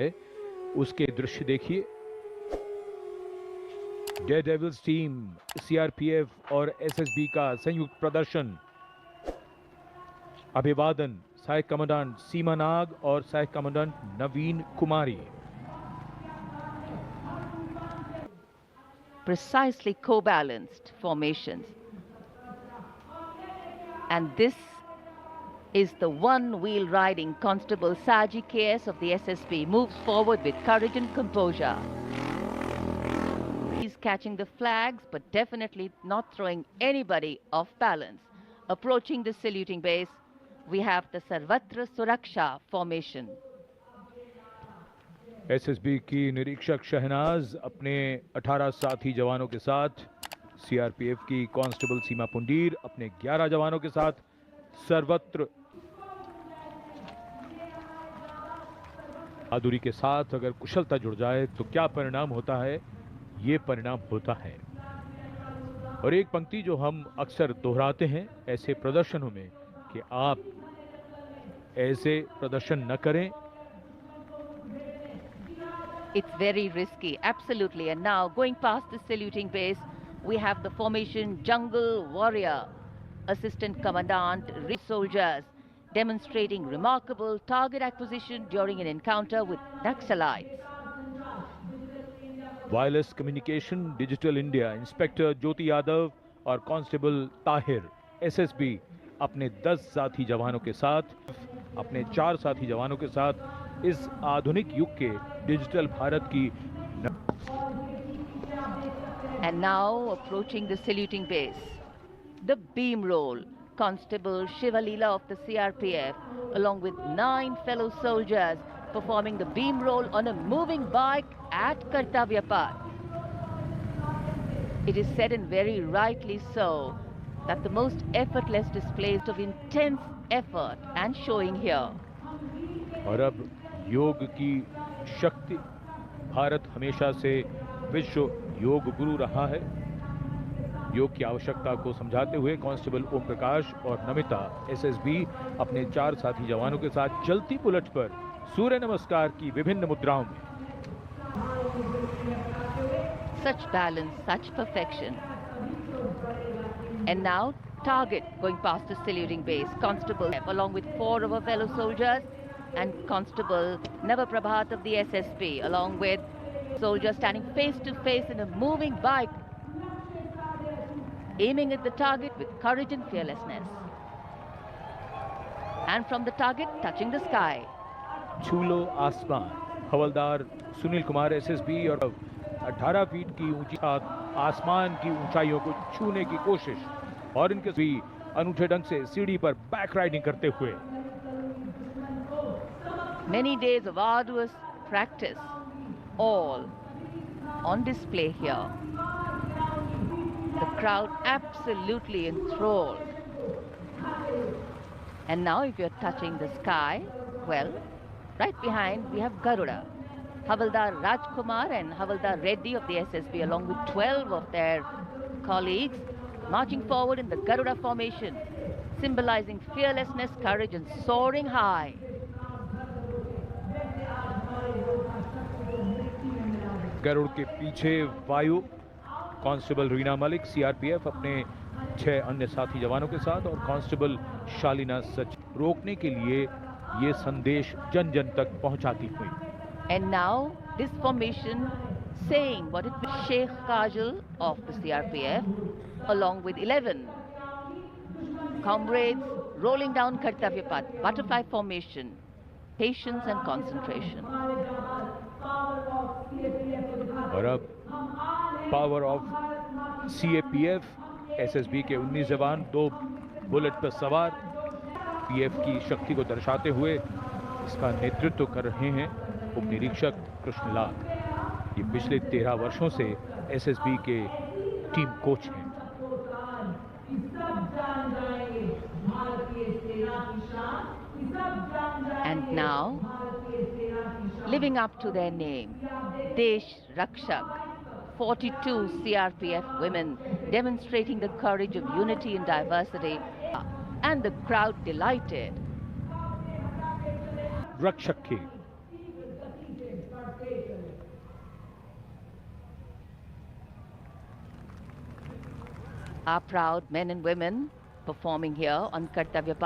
है उसके दृश्य देखिए। डेयरडेविल्स टीम, सीआरपीएफ और एसएसबी का संयुक्त प्रदर्शन। अभिवादन सहायक कमांडेंट सीमा नाग और सहायक commandant Naveen Kumari. Precisely co-balanced formations, and this is the one-wheel riding Constable Saji KS of the SSB moves forward with courage and composure. He's catching the flags but definitely not throwing anybody off balance. Approaching the saluting base, we have the Sarvatra Suraksha formation. SSB की निरीक्षक शहनाज अपने 18 साथी जवानों के साथ, CRPF की constable सीमा पुंडीर अपने 11 जवानों के साथ सर्वत्र बहादुरी के साथ अगर कुशलता जुड़ जाए तो क्या परिणाम होता है, ये परिणाम होता है। और एक पंक्ति जो हम अक्सर दोहराते हैं ऐसे प्रदर्शनों में कि आप ऐसे प्रदर्शन न करें। It's very risky, absolutely. And now going past the saluting base, we have the formation Jungle Warrior, Assistant Commandant, soldiers demonstrating remarkable target acquisition during an encounter with Naxalites. Wireless communication digital India, inspector Jyoti Yadav और constable Tahir, SSB अपने 10 साथी जवानों के साथ, अपने 4 साथी जवानों के साथ इस आधुनिक युग के डिजिटल भारत की। And now approaching the saluting base, the beam roll, Constable Shivalila of the CRPF, along with 9 fellow soldiers, performing the beam roll on a moving bike at Kartavya Path. It is said, and very rightly so, that the most effortless displays of intense effort and showing here. और अब योग की शक्ति, भारत हमेशा से विश्व योग गुरु रहा है। योग की आवश्यकता को समझाते हुए कांस्टेबल ओम प्रकाश और नमिता एसएसबी अपने 4 साथी जवानों के साथ चलती बुलेट पर सूर्य नमस्कार की विभिन्न मुद्राओं में। Such balance, such perfection. And now target going past the saluting base, Constable along with 4 of our fellow soldiers, and Constable Navaprabhat of the SSB along with soldiers standing face to face in a moving bike, aiming at the target with courage and fearlessness. And from the target, touching the sky. छूलो आसमान, हवलदार Sunil Kumar SSB और 18 feet की ऊंची आसमान की ऊंचाइयों को छूने की कोशिश, और इनके भी अनूठे ढंग से सीढ़ी पर बैक राइडिंग करते हुए। Many days of arduous practice, all on display here. The crowd absolutely enthralled. And now if you're touching the sky, well, right behind we have Garuda. Havaldar Rajkumar and Havaldar Reddy of the SSB along with 12 of their colleagues marching forward in the Garuda formation, symbolizing fearlessness, courage and soaring high. Garuda के पीछे वायु, constable Reena Malik CRPF अपने 6 अन्य साथी जवानों के साथ, और कांस्टेबल शालिना सच रोकने के लिए ये संदेश जन जन तक पहुंचाती हुई। And now this formation saying what it was, Sheikh Kajal of the CRPF along with 11 comrades rolling down Kartavya Path, butterfly formation, patience and concentration. और अब पावर ऑफ सीएपीएफ, एसएसबी के 19 जवान 2 बुलेट पर सवार, पीएफ की शक्ति को दर्शाते हुए इसका नेतृत्व कर रहे हैं उप निरीक्षक कृष्णलाल। ये पिछले 13 वर्षों से एसएसबी के टीम कोच हैं। And now, living up to their name, Desh Rakshak, 42 CRPF women demonstrating the courage of unity and diversity, and the crowd delighted. रक्षक के Our proud men and women performing here on Kartavya